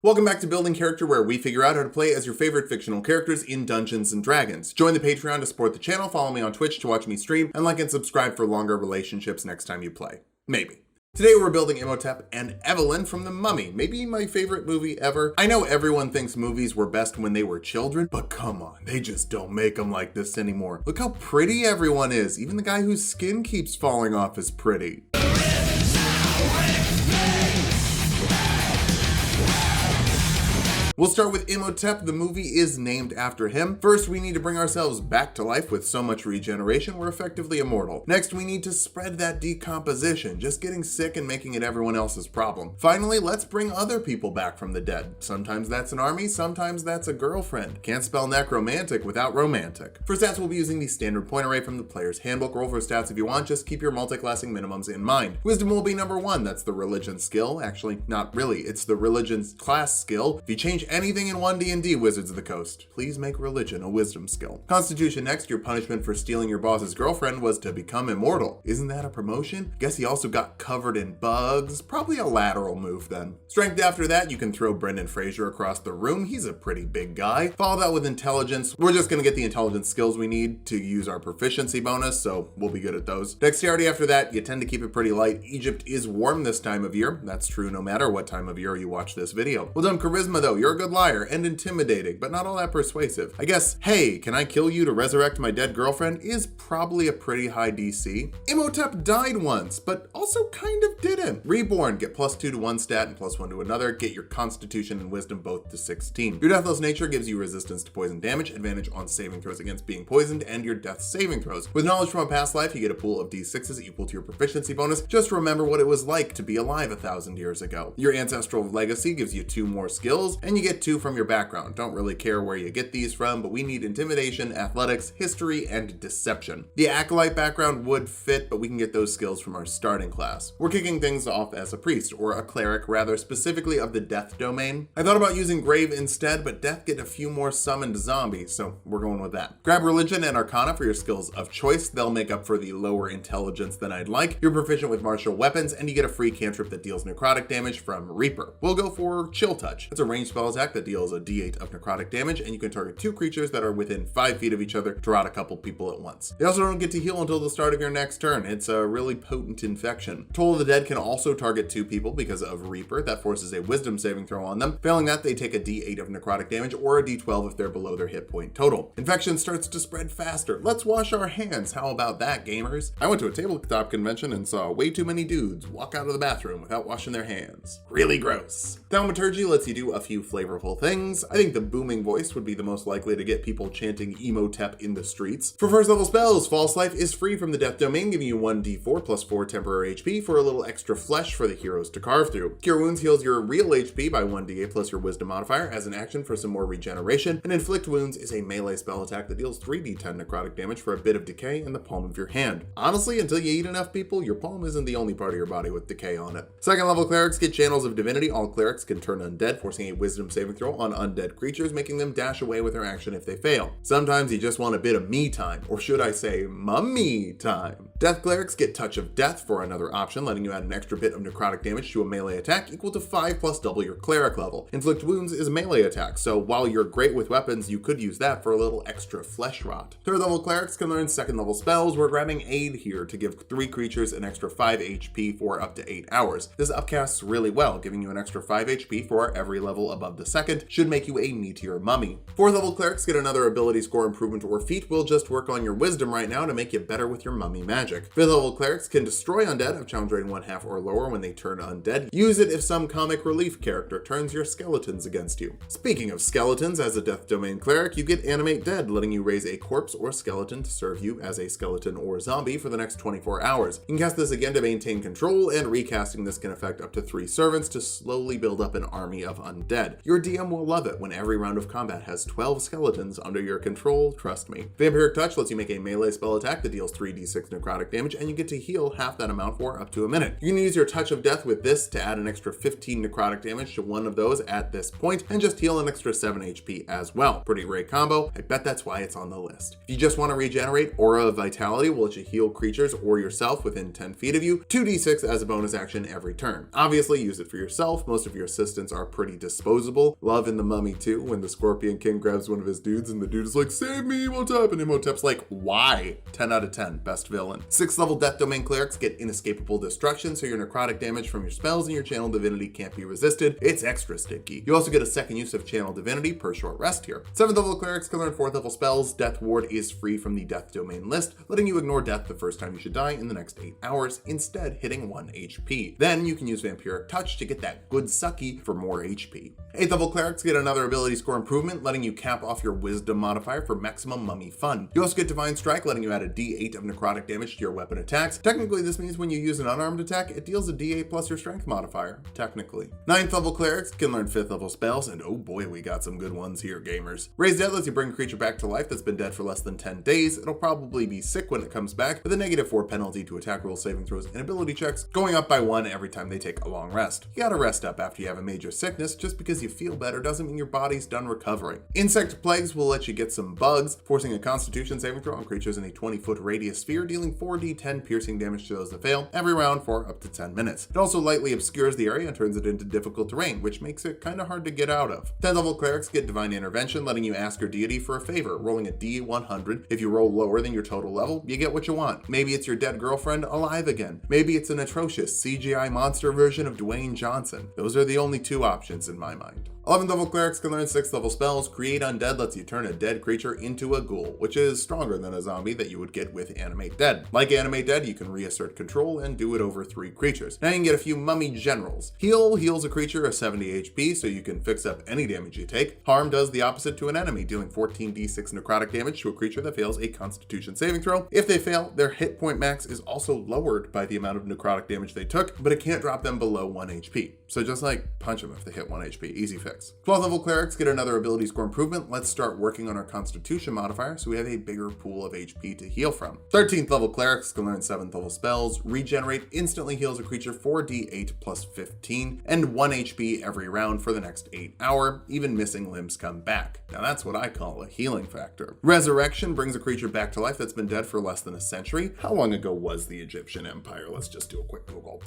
Welcome back to Building Character, where we figure out how to play as your favorite fictional characters in Dungeons & Dragons. Join the Patreon to support the channel, follow me on Twitch to watch me stream, and like and subscribe for longer relationships next time you play. Maybe. Today we're building Imhotep and Evelyn from The Mummy, maybe my favorite movie ever. I know everyone thinks movies were best when they were children, but come on, they just don't make them like this anymore. Look how pretty everyone is, even the guy whose skin keeps falling off is pretty. We'll start with Imhotep. The movie is named after him. First, we need to bring ourselves back to life with so much regeneration, we're effectively immortal. Next, we need to spread that decomposition. Just getting sick and making it everyone else's problem. Finally, let's bring other people back from the dead. Sometimes that's an army, sometimes that's a girlfriend. Can't spell necromantic without romantic. For stats, we'll be using the standard point array from the player's handbook. Roll for stats if you want, just keep your multi-classing minimums in mind. Wisdom will be number 1, that's the religion skill. Actually, not really, it's the religion's class skill. If you change anything in 1D&D, Wizards of the Coast, please make religion a wisdom skill. Constitution next. Your punishment for stealing your boss's girlfriend was to become immortal. Isn't that a promotion? Guess he also got covered in bugs. Probably a lateral move then. Strength after that, you can throw Brendan Fraser across the room. He's a pretty big guy. Follow that with intelligence. We're just gonna get the intelligence skills we need to use our proficiency bonus, so we'll be good at those. Dexterity after that, you tend to keep it pretty light. Egypt is warm this time of year. That's true no matter what time of year you watch this video. Well done, charisma though. You're a good liar and intimidating, but not all that persuasive. I guess, hey, can I kill you to resurrect my dead girlfriend is probably a pretty high DC. Imhotep died once, but also kind of didn't. Reborn, get +2 to one stat and +1 to another. Get your constitution and wisdom both to 16. Your deathless nature gives you resistance to poison damage, advantage on saving throws against being poisoned, and your death saving throws. With knowledge from a past life, you get a pool of d6s equal to your proficiency bonus. Just remember what it was like to be alive 1,000 years ago. Your ancestral legacy gives you 2 more skills, and you get 2 from your background. Don't really care where you get these from, but we need intimidation, athletics, history, and deception. The acolyte background would fit, but we can get those skills from our starting class. We're kicking things off as a priest, or a cleric rather, specifically of the death domain. I thought about using grave instead, but death get a few more summoned zombies, so we're going with that. Grab religion and arcana for your skills of choice. They'll make up for the lower intelligence than I'd like. You're proficient with martial weapons, and you get a free cantrip that deals necrotic damage from Reaper. We'll go for Chill Touch. It's a ranged spell attack that deals a d8 of necrotic damage, and you can target 2 creatures that are within 5 feet of each other to rot a couple people at once. They also don't get to heal until the start of your next turn. It's a really potent infection. Toll of the Dead can also target 2 people because of Reaper. That forces a wisdom saving throw on them. Failing that, they take a d8 of necrotic damage or a d12 if they're below their hit point total. Infection starts to spread faster. Let's wash our hands. How about that, gamers? I went to a tabletop convention and saw way too many dudes walk out of the bathroom without washing their hands. Really gross. Thaumaturgy lets you do a few flavorful things. I think the booming voice would be the most likely to get people chanting Imhotep in the streets. For first level spells, False Life is free from the death domain, giving you 1d4 plus 4 temporary HP for a little extra flesh for the heroes to carve through. Cure Wounds heals your real HP by 1d8 plus your wisdom modifier as an action for some more regeneration. And Inflict Wounds is a melee spell attack that deals 3d10 necrotic damage for a bit of decay in the palm of your hand. Honestly, until you eat enough people, your palm isn't the only part of your body with decay on it. Second level clerics get Channels of Divinity. All clerics can turn undead, forcing a wisdom saving throw on undead creatures, making them dash away with their action if they fail. Sometimes you just want a bit of me time, or should I say mummy time. Death clerics get Touch of Death for another option, letting you add an extra bit of necrotic damage to a melee attack equal to 5 plus double your cleric level. Inflict Wounds is a melee attack, so while you're great with weapons, you could use that for a little extra flesh rot. Third level clerics can learn second level spells. We're grabbing Aid here to give 3 creatures an extra 5 HP for up to 8 hours. This upcasts really well, giving you an extra 5 HP for every level above the second, should make you a meteor mummy. Fourth level clerics get another ability score improvement or feat. We'll just work on your wisdom right now to make you better with your mummy magic. Fifth level clerics can destroy undead of challenge rating 1/2 or lower when they turn undead. Use it if some comic relief character turns your skeletons against you. Speaking of skeletons, as a death domain cleric, you get Animate Dead, letting you raise a corpse or skeleton to serve you as a skeleton or zombie for the next 24 hours. You can cast this again to maintain control, and recasting this can affect up to 3 servants to slowly build up an army of undead. Your DM will love it when every round of combat has 12 skeletons under your control, trust me. Vampiric Touch lets you make a melee spell attack that deals 3d6 necrotic damage, and you get to heal half that amount for up to a minute. You can use your Touch of Death with this to add an extra 15 necrotic damage to one of those at this point, and just heal an extra 7 HP as well. Pretty great combo. I bet that's why it's on the list. If you just want to regenerate, Aura of Vitality will let you heal creatures or yourself within 10 feet of you, 2d6 as a bonus action every turn. Obviously, use it for yourself. Most of your assistants are pretty disposable. Love in The Mummy too, when the Scorpion King grabs one of his dudes and the dude is like, "Save me, Imhotep," and Imhotep's like, "Why?" 10 out of 10, best villain. 6th level Death Domain Clerics get Inescapable Destruction, so your necrotic damage from your spells and your Channel Divinity can't be resisted. It's extra stinky. You also get a second use of Channel Divinity per short rest here. 7th level Clerics can learn 4th level spells. Death Ward is free from the Death Domain list, letting you ignore death the first time you should die in the next 8 hours, instead hitting 1 HP. Then you can use Vampiric Touch to get that good sucky for more HP. 8th level Clerics get another ability score improvement, letting you cap off your Wisdom modifier for maximum mummy fun. You also get Divine Strike, letting you add a d8 of necrotic damage to your weapon attacks. Technically, this means when you use an unarmed attack, it deals a d8 plus your strength modifier. Technically. 9th level Clerics can learn 5th level spells, and oh boy, we got some good ones here, gamers. Raise Dead lets you bring a creature back to life that's been dead for less than 10 days. It'll probably be sick when it comes back, with a -4 penalty to attack roll, saving throws, and ability checks, going up by 1 every time they take a long rest. You gotta rest up after you have a major sickness. Just because you feel better doesn't mean your body's done recovering. Insect Plagues will let you get some bugs, forcing a Constitution saving throw on creatures in a 20-foot radius sphere, dealing 4d10 piercing damage to those that fail every round for up to 10 minutes. It also lightly obscures the area and turns it into difficult terrain, which makes it kind of hard to get out of. 10th level Clerics get Divine Intervention, letting you ask your deity for a favor, rolling a d100. If you roll lower than your total level, you get what you want. Maybe it's your dead girlfriend alive again. Maybe it's an atrocious CGI monster version of Dwayne Johnson. Those are the only 2 options in my mind. 11th level Clerics can learn 6th level spells. Create Undead lets you turn a dead creature into a ghoul, which is stronger than a zombie that you would get with Animate Dead. Like Animate Dead, you can reassert control and do it over 3 creatures. Now you can get a few Mummy Generals. Heal heals a creature of 70 HP, so you can fix up any damage you take. Harm does the opposite to an enemy, dealing 14d6 necrotic damage to a creature that fails a Constitution saving throw. If they fail, their hit point max is also lowered by the amount of necrotic damage they took, but it can't drop them below 1 HP. So just like punch them if they hit 1 HP, easy fix. 12th level Clerics get another ability score improvement. Let's start working on our Constitution modifier so we have a bigger pool of HP to heal from. 13th level Clerics can learn 7th level spells. Regenerate instantly heals a creature 4d8 plus 15 and 1 HP every round for the next 8 hours. Even missing limbs come back. Now that's what I call a healing factor. Resurrection brings a creature back to life that's been dead for less than a century. How long ago was the Egyptian Empire? Let's just do a quick Google.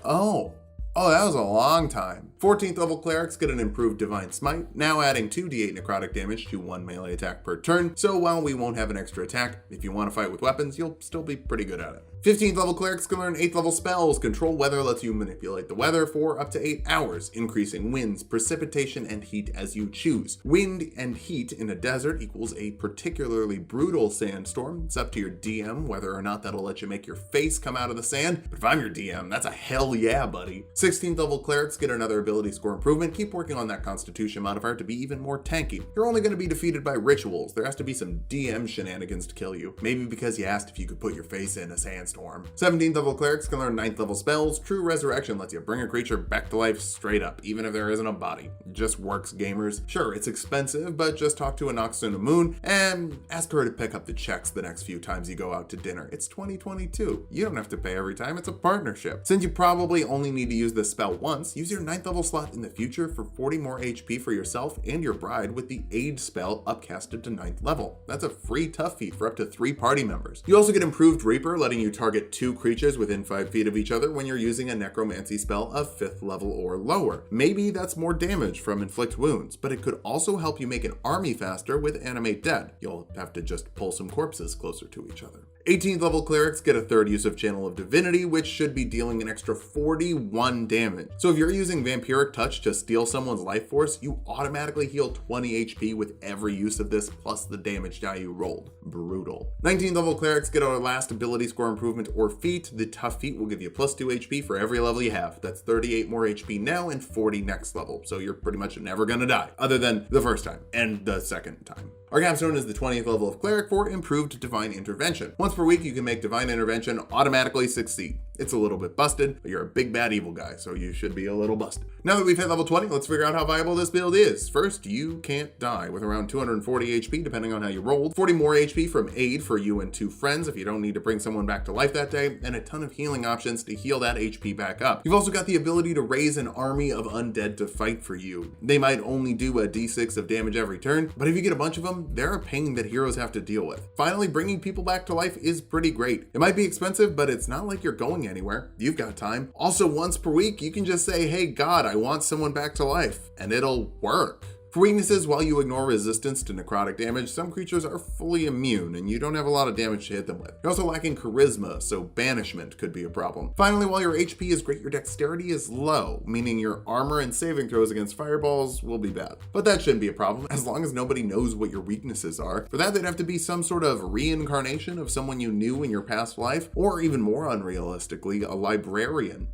Oh, that was a long time. 14th level Clerics get an improved Divine Smite, now adding 2d8 necrotic damage to 1 melee attack per turn, so while we won't have an extra attack, if you want to fight with weapons, you'll still be pretty good at it. 15th level Clerics can learn 8th level spells. Control Weather lets you manipulate the weather for up to 8 hours, increasing winds, precipitation, and heat as you choose. Wind and heat in a desert equals a particularly brutal sandstorm. It's up to your DM whether or not that'll let you make your face come out of the sand, but if I'm your DM, that's a hell yeah, buddy. 16th level Clerics get another ability score improvement. Keep working on that Constitution modifier to be even more tanky. You're only going to be defeated by rituals. There has to be some DM shenanigans to kill you. Maybe because you asked if you could put your face in a sandstorm. 17th level Clerics can learn 9th level spells. True Resurrection lets you bring a creature back to life straight up, even if there isn't a body. It just works, gamers. Sure, it's expensive, but just talk to a Noxuna Moon and ask her to pick up the checks the next few times you go out to dinner. It's 2022. You don't have to pay every time. It's a partnership. Since you probably only need to use this spell once, use your 9th level slot in the future for 40 more HP for yourself and your bride with the Aid spell upcasted to 9th level. That's a free tough feat for up to 3 party members. You also get Improved Reaper, letting you target 2 creatures within 5 feet of each other when you're using a necromancy spell of 5th level or lower. Maybe that's more damage from inflict wounds, but it could also help you make an army faster with Animate Dead. You'll have to just pull some corpses closer to each other. 18th level Clerics get a 3rd use of Channel of Divinity, which should be dealing an extra 41 damage. So if you're using Vampiric Touch to steal someone's life force, you automatically heal 20 HP with every use of this, plus the damage die you rolled. Brutal. 19th level Clerics get our last ability score improvement or feat. The Tough Feat will give you plus 2 HP for every level you have. That's 38 more HP now and 40 next level, so you're pretty much never gonna die, other than the first time and the second time. Our capstone is the 20th level of Cleric for Improved Divine Intervention. Once per week, you can make Divine Intervention automatically succeed. It's a little bit busted, but you're a big bad evil guy, so you should be a little busted. Now that we've hit level 20, let's figure out how viable this build is. First, you can't die with around 240 HP depending on how you rolled, 40 more HP from aid for you and 2 friends if you don't need to bring someone back to life that day, and a ton of healing options to heal that HP back up. You've also got the ability to raise an army of undead to fight for you. They might only do a d6 of damage every turn, but if you get a bunch of them, they're a pain that heroes have to deal with. Finally, bringing people back to life is pretty great. It might be expensive, but it's not like you're going anywhere. You've got time. Also, once per week, you can just say, hey God, I want someone back to life, and it'll work. For weaknesses, while you ignore resistance to necrotic damage, some creatures are fully immune and you don't have a lot of damage to hit them with. You're also lacking charisma, so banishment could be a problem. Finally, while your HP is great, your dexterity is low, meaning your armor and saving throws against fireballs will be bad. But that shouldn't be a problem, as long as nobody knows what your weaknesses are. For that, they'd have to be some sort of reincarnation of someone you knew in your past life, or even more unrealistically, a librarian.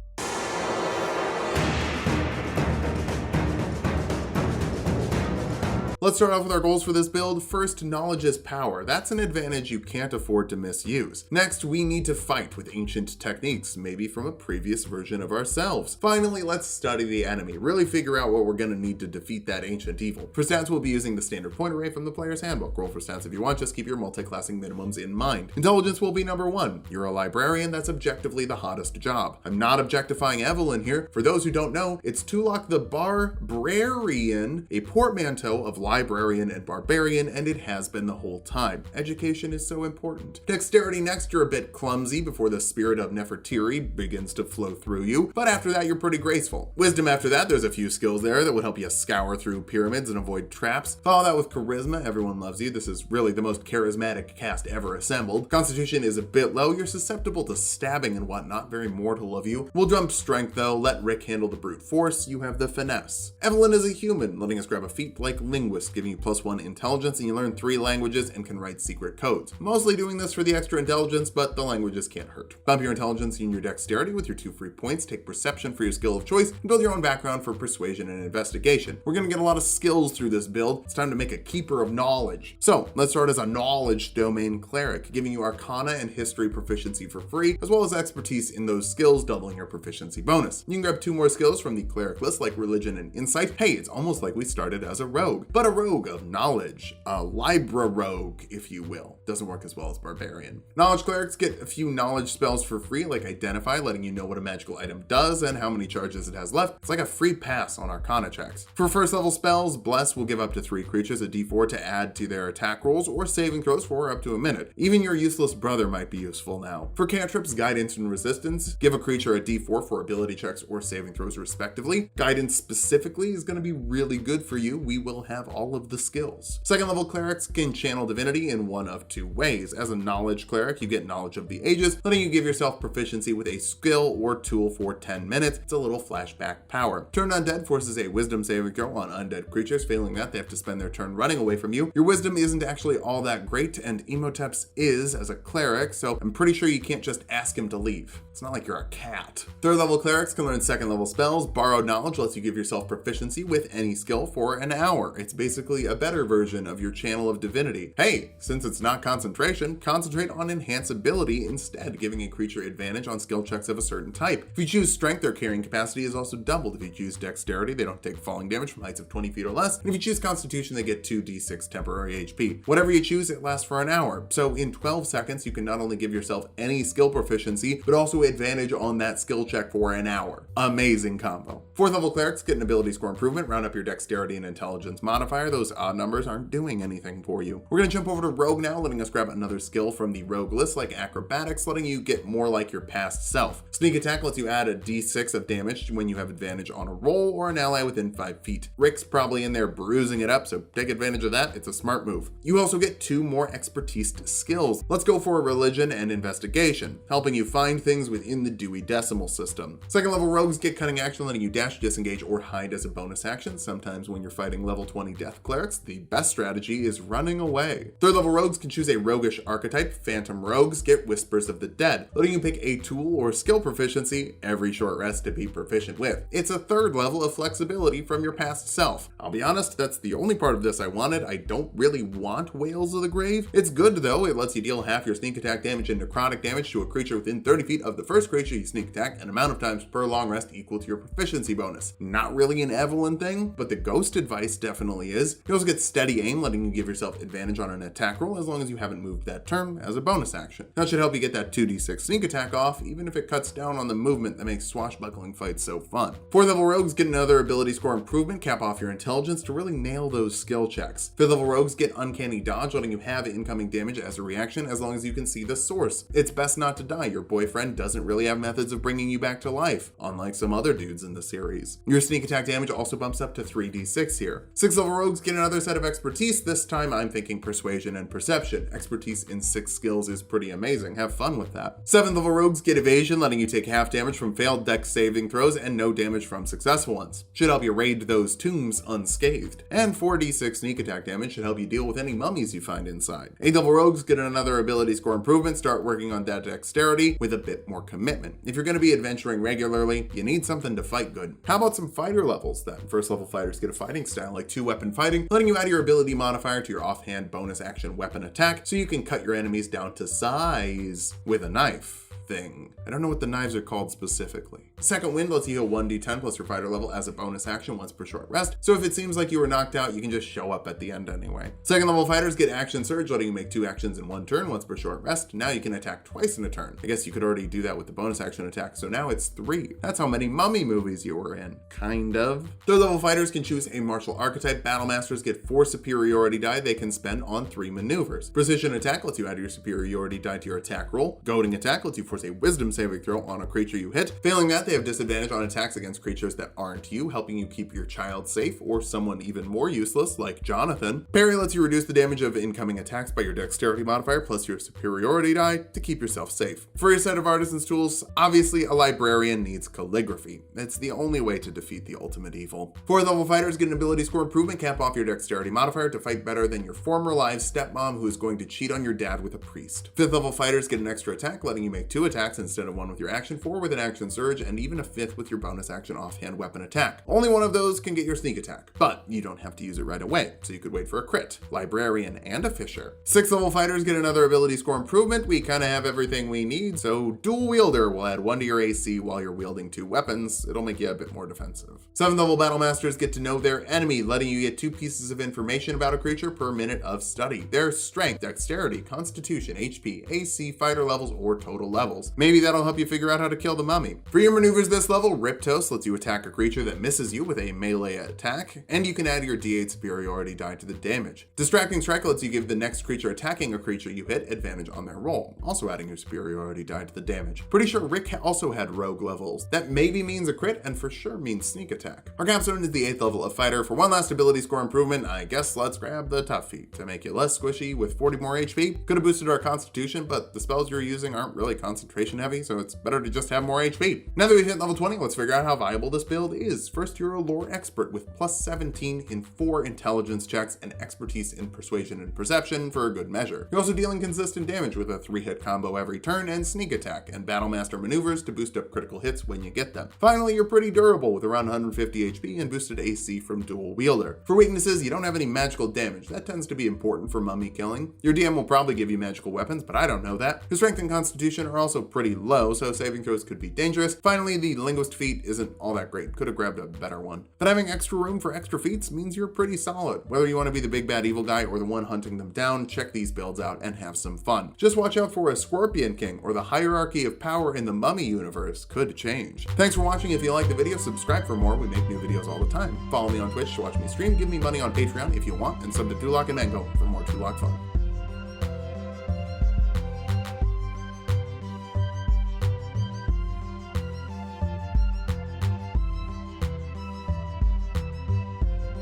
Let's start off with our goals for this build. First, knowledge is power. That's an advantage you can't afford to misuse. Next, we need to fight with ancient techniques, maybe from a previous version of ourselves. Finally, let's study the enemy, really figure out what we're going to need to defeat that ancient evil. For stats, we'll be using the standard point array from the player's handbook. Roll for stats if you want, just keep your multi-classing minimums in mind. Intelligence will be number 1. You're a librarian, that's objectively the hottest job. I'm not objectifying Evelyn here. For those who don't know, it's Tulok the Barbrarian, a portmanteau of librarian and barbarian, and it has been the whole time. Education is so important. Dexterity next, you're a bit clumsy before the spirit of Nefertiri begins to flow through you, but after that you're pretty graceful. Wisdom after that, there's a few skills there that will help you scour through pyramids and avoid traps. Follow that with charisma, everyone loves you. This is really the most charismatic cast ever assembled. Constitution is a bit low, you're susceptible to stabbing and whatnot, very mortal of you. We'll jump strength though, let Rick handle the brute force, you have the finesse. Evelyn is a human, letting us grab a feat like linguist, giving you +1 intelligence, and you learn 3 languages and can write secret codes. Mostly doing this for the extra intelligence, but the languages can't hurt. Bump your intelligence and your dexterity with your 2 free points, take perception for your skill of choice, and build your own background for persuasion and investigation. We're gonna get a lot of skills through this build. It's time to make a keeper of knowledge. So let's start as a knowledge domain cleric, giving you arcana and history proficiency for free, as well as expertise in those skills, doubling your proficiency bonus. You can grab 2 more skills from the cleric list, like religion and insight. Hey, it's almost like we started as a rogue, but a rogue of knowledge, a libra rogue, if you will. Doesn't work as well as barbarian. Knowledge clerics get a few knowledge spells for free, like identify, letting you know what a magical item does and how many charges it has left. It's like a free pass on arcana checks. For first level spells, bless will give up to 3 creatures a d4 to add to their attack rolls or saving throws for up to a minute. Even your useless brother might be useful now. For cantrips, guidance and resistance, give a creature a d4 for ability checks or saving throws respectively. Guidance specifically is going to be really good for you. We will have all of the skills. Second level clerics can channel divinity in one of 2 ways. As a knowledge cleric, you get knowledge of the ages, letting you give yourself proficiency with a skill or tool for 10 minutes. It's a little flashback power. Turn Undead forces a wisdom saving throw on undead creatures. Failing that, they have to spend their turn running away from you. Your wisdom isn't actually all that great, and Imhotep's is as a cleric, so I'm pretty sure you can't just ask him to leave. It's not like you're a cat. Third level clerics can learn second level spells. Borrowed knowledge lets you give yourself proficiency with any skill for an hour. It's basically a better version of your channel of divinity. Hey, since it's not concentration, concentrate on enhanceability instead, giving a creature advantage on skill checks of a certain type. If you choose strength, their carrying capacity is also doubled. If you choose dexterity, they don't take falling damage from heights of 20 feet or less. And if you choose constitution, they get 2d6 temporary HP. Whatever you choose, it lasts for an hour. So in 12 seconds, you can not only give yourself any skill proficiency, but also advantage on that skill check for an hour. Amazing combo. Fourth level clerics get an ability score improvement, round up your dexterity and intelligence modifier. Those odd numbers aren't doing anything for you. We're gonna jump over to rogue now, letting us grab another skill from the rogue list, like acrobatics, letting you get more like your past self. Sneak attack lets you add a d6 of damage when you have advantage on a roll or an ally within 5 feet. Rick's probably in there bruising it up, so take advantage of that. It's a smart move. You also get 2 more expertise skills. Let's go for religion and investigation, helping you find things within the Dewey Decimal System. Second level rogues get cutting action, letting you dash, disengage, or hide as a bonus action. Sometimes when you're fighting level 20 death clerics, the best strategy is running away. Third level rogues can choose a roguish archetype. Phantom rogues get Whispers of the Dead, letting you pick a tool or skill proficiency every short rest to be proficient with. It's a third level of flexibility from your past self. I'll be honest, that's the only part of this I wanted. I don't really want Wails of the Grave. It's good though, it lets you deal half your sneak attack damage and necrotic damage to a creature within 30 feet of the first creature you sneak attack, an amount of times per long rest equal to your proficiency bonus. Not really an Evelyn thing, but the ghost advice definitely is. You also get steady aim, letting you give yourself advantage on an attack roll as long as you haven't moved that turn as a bonus action. That should help you get that 2d6 sneak attack off, even if it cuts down on the movement that makes swashbuckling fights so fun. Fourth level rogues get another ability score improvement, cap off your intelligence to really nail those skill checks. Fifth level rogues get uncanny dodge, letting you have incoming damage as a reaction as long as you can see the source. It's best not to die. Your boyfriend doesn't really have methods of bringing you back to life, unlike some other dudes in the series. Your sneak attack damage also bumps up to 3d6 here. Sixth level rogues get another set of expertise. This time I'm thinking persuasion and perception. Expertise in 6 skills is pretty amazing. Have fun with that. Seventh level rogues get evasion, letting you take half damage from failed dex saving throws and no damage from successful ones. Should help you raid those tombs unscathed. And 4d6 sneak attack damage should help you deal with any mummies you find inside. Eighth level rogues get another ability score improvement. Start working on that dexterity with a bit more commitment. If you're going to be adventuring regularly, you need something to fight good. How about some fighter levels then? First level fighters get a fighting style like 2-weapon fighting, letting you add your ability modifier to your offhand bonus action weapon attack so you can cut your enemies down to size with a knife thing. I don't know what the knives are called specifically. Second Wind lets you heal 1d10 plus your fighter level as a bonus action once per short rest, so if it seems like you were knocked out, you can just show up at the end anyway. Second level fighters get Action Surge, letting you make 2 actions in 1 turn once per short rest. Now you can attack twice in a turn. I guess you could already do that with the bonus action attack, so now it's 3. That's how many mummy movies you were in. Kind of. Third level fighters can choose a martial archetype. Battle Masters get 4 superiority die they can spend on 3 maneuvers. Precision attack lets you add your superiority die to your attack roll. Goading attack lets you force a wisdom saving throw on a creature you hit. Failing that, they have disadvantage on attacks against creatures that aren't you, helping you keep your child safe or someone even more useless like Jonathan. Parry lets you reduce the damage of incoming attacks by your dexterity modifier plus your superiority die to keep yourself safe. For your set of artisan's tools, obviously a librarian needs calligraphy. It's the only way to defeat the ultimate evil. Fourth level fighters get an ability score improvement, cap off your dexterity modifier to fight better than your former live stepmom who is going to cheat on your dad with a priest. Fifth level fighters get an extra attack, letting you make 2 attacks instead of 1 with your action, 4 with an action surge, and even a 5th with your bonus action offhand weapon attack. Only one of those can get your sneak attack, but you don't have to use it right away, so you could wait for a crit, librarian, and a fisher. 6th level fighters get another ability score improvement. We kind of have everything we need, so dual wielder will add 1 to your AC while you're wielding 2 weapons. It'll make you a bit more defensive. 7th level battle masters get to know their enemy, letting you get 2 pieces of information about a creature per minute of study. Their strength, dexterity, constitution, HP, AC, fighter levels, or total levels. Maybe that'll help you figure out how to kill the mummy. For your maneuvers this level, Riptos lets you attack a creature that misses you with a melee attack, and you can add your D8 superiority die to the damage. Distracting Strike lets you give the next creature attacking a creature you hit advantage on their roll, also adding your superiority die to the damage. Pretty sure Rick also had rogue levels. That maybe means a crit and for sure means sneak attack. Our capstone is the 8th level of fighter. For one last ability score improvement, I guess let's grab the tough feat to make you less squishy with 40 more HP. Could have boosted our constitution, but the spells you're using aren't really concentration heavy, so it's better to just have more HP. Now that we've hit level 20, let's figure out how viable this build is. First, you're a lore expert with plus 17 in 4 intelligence checks and expertise in persuasion and perception for a good measure. You're also dealing consistent damage with a 3-hit combo every turn and sneak attack and battle master maneuvers to boost up critical hits when you get them. Finally, you're pretty durable with around 150 HP and boosted AC from dual wielder. For weaknesses, you don't have any magical damage. That tends to be important for mummy killing. Your DM will probably give you magical weapons, but I don't know that. Your strength and constitution are also pretty low, so saving throws could be dangerous. Finally, the linguist feat isn't all that great. Could have grabbed a better one. But having extra room for extra feats means you're pretty solid. Whether you want to be the big bad evil guy or the one hunting them down, check these builds out and have some fun. Just watch out for a Scorpion King, or the hierarchy of power in the mummy universe could change. Thanks for watching. If you like the video, subscribe for more. We make new videos all the time. Follow me on Twitch to watch me stream, give me money on Patreon if you want, and sub to Tulok and Mango for more Tulok fun.